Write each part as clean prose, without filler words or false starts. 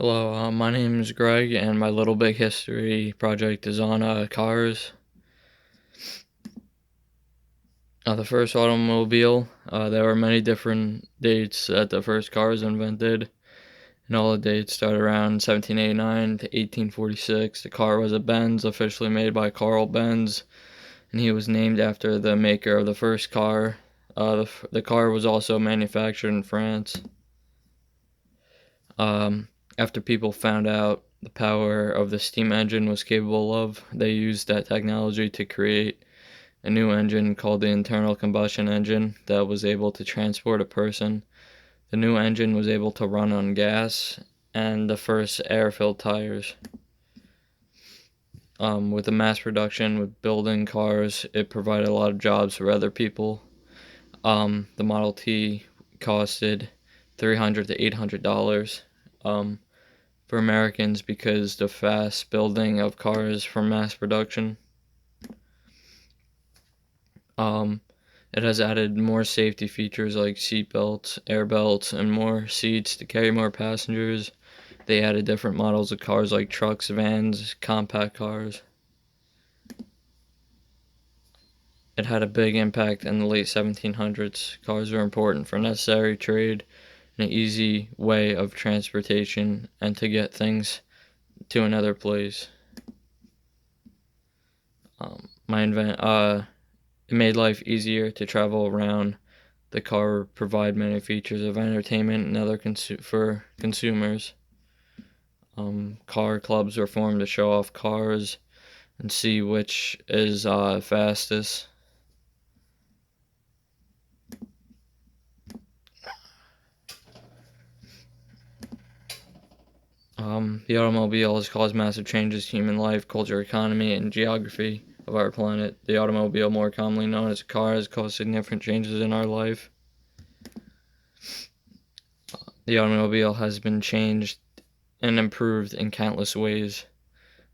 Hello, my name is Greg, and my Little Big History project is on cars. The first automobile, there were many different dates that the first car was invented, and all the dates start around 1789 to 1846. The car was a Benz, officially made by Carl Benz, and he was named after the maker of the first car. The car was also manufactured in France. Um, After people found out the power of the steam engine was capable of, they used that technology to create a new engine called the internal combustion engine that was able to transport a person. The new engine was able to run on gas and the first air-filled tires. With the mass production, with building cars, it provided a lot of jobs for other people. The Model T costed $300 to $800. For Americans because the fast building of cars for mass production. Um, it has added more safety features like seat belts, air belts, and more seats to carry more passengers. They added different models of cars like trucks, vans, compact cars. It had a big impact in the late 1700s. Cars were important for necessary trade and an easy way of transportation and to get things to another place. It made life easier to travel around. The car provide many features of entertainment and other for consumers. Car clubs were formed to show off cars and see which is fastest. The automobile has caused massive changes to human life, culture, economy, and geography of our planet. The automobile, more commonly known as a car, has caused significant changes in our life. The automobile has been changed and improved in countless ways.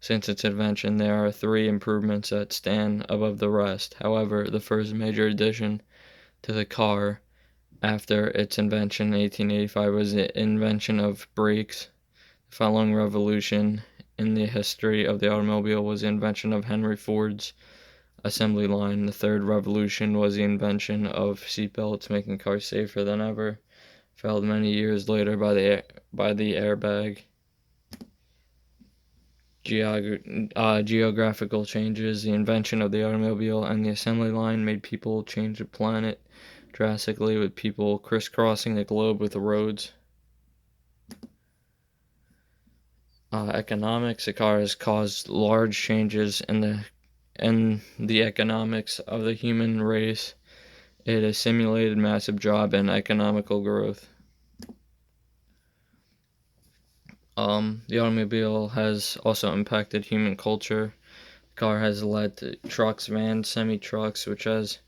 Since its invention, there are three improvements that stand above the rest. However, the first major addition to the car after its invention in 1885 was the invention of brakes. The following revolution in the history of the automobile was the invention of Henry Ford's assembly line. The third revolution was the invention of seatbelts, making cars safer than ever, followed many years later by the airbag. Geographical changes, the invention of the automobile and the assembly line made people change the planet drastically, with people crisscrossing the globe with the roads. Economics, the car has caused large changes in the economics of the human race. It has simulated massive job and economical growth. The automobile has also impacted human culture. The car has led to trucks, vans, semi-trucks, which has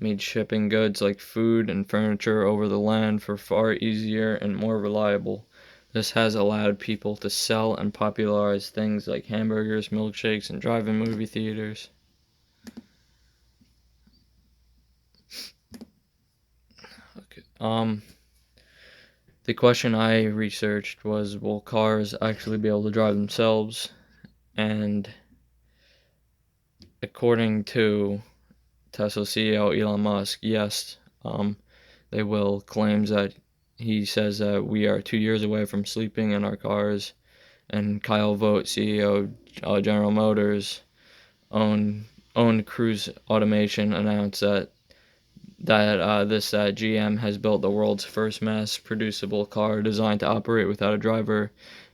made shipping goods like food and furniture over the land for far easier and more reliable. This has allowed people to sell and popularize things like hamburgers, milkshakes, and drive-in movie theaters. Okay. The question I researched was, will cars actually be able to drive themselves? And according to Tesla CEO Elon Musk, yes, they will. Claims that he says that we are 2 years away from sleeping in our cars. And Kyle Vogt, CEO of General Motors, owned Cruise Automation, announced that GM has built the world's first mass-producible car designed to operate without a driver,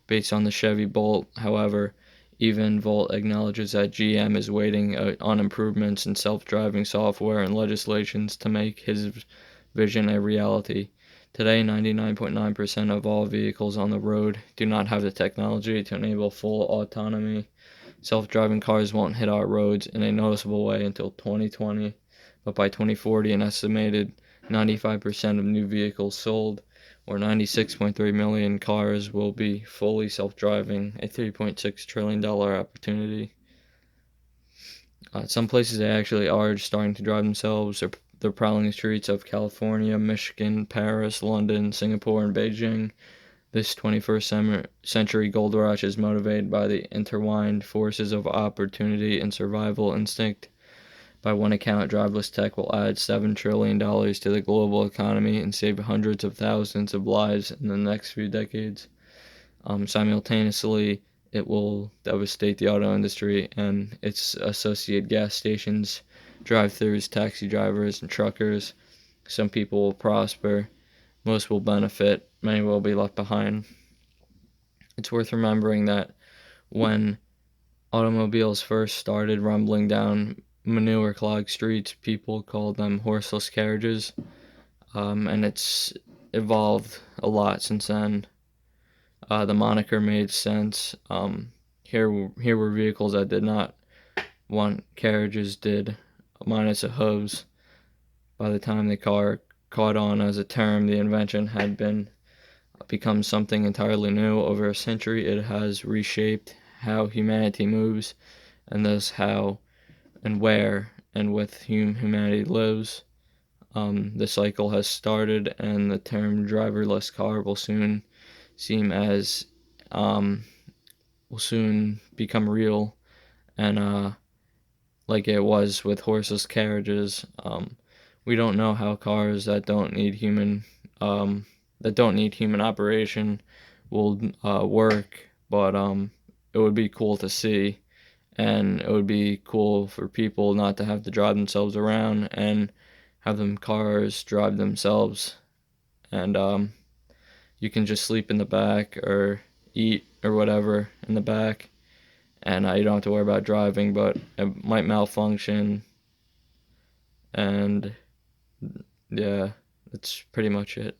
based on the Chevy Bolt. However, even Volt acknowledges that GM is waiting on improvements in self-driving software and legislations to make his vision a reality. Today, 99.9% of all vehicles on the road do not have the technology to enable full autonomy. Self-driving cars won't hit our roads in a noticeable way until 2020, but by 2040, an estimated 95% of new vehicles sold, or 96.3 million cars, will be fully self-driving, a $3.6 trillion opportunity. Some places they actually are starting to drive themselves. They're prowling the streets of California, Michigan, Paris, London, Singapore, and Beijing. This 21st century gold rush is motivated by the intertwined forces of opportunity and survival instinct. By one account, driverless tech will add $7 trillion to the global economy and save hundreds of thousands of lives in the next few decades. Simultaneously, it will devastate the auto industry and its associated gas stations, drive-thrus, taxi drivers, and truckers. Some people will prosper, most will benefit, many will be left behind. It's worth remembering that when automobiles first started rumbling down manure-clogged streets, people called them horseless carriages, and it's evolved a lot since then. The moniker made sense. Here were vehicles that did not want carriages did, minus the hooves. By the time the car caught on as a term, the invention had become something entirely new. Over a century, it has reshaped how humanity moves, and thus how and where and with whom humanity lives. The cycle has started, and the term driverless car seem as will soon become real, and like it was with horseless carriages. We don't know how cars that don't need human operation will work, but it would be cool to see, and it would be cool for people not to have to drive themselves around and have them cars drive themselves, and you can just sleep in the back or eat or whatever in the back, and you don't have to worry about driving, but it might malfunction, and yeah, that's pretty much it.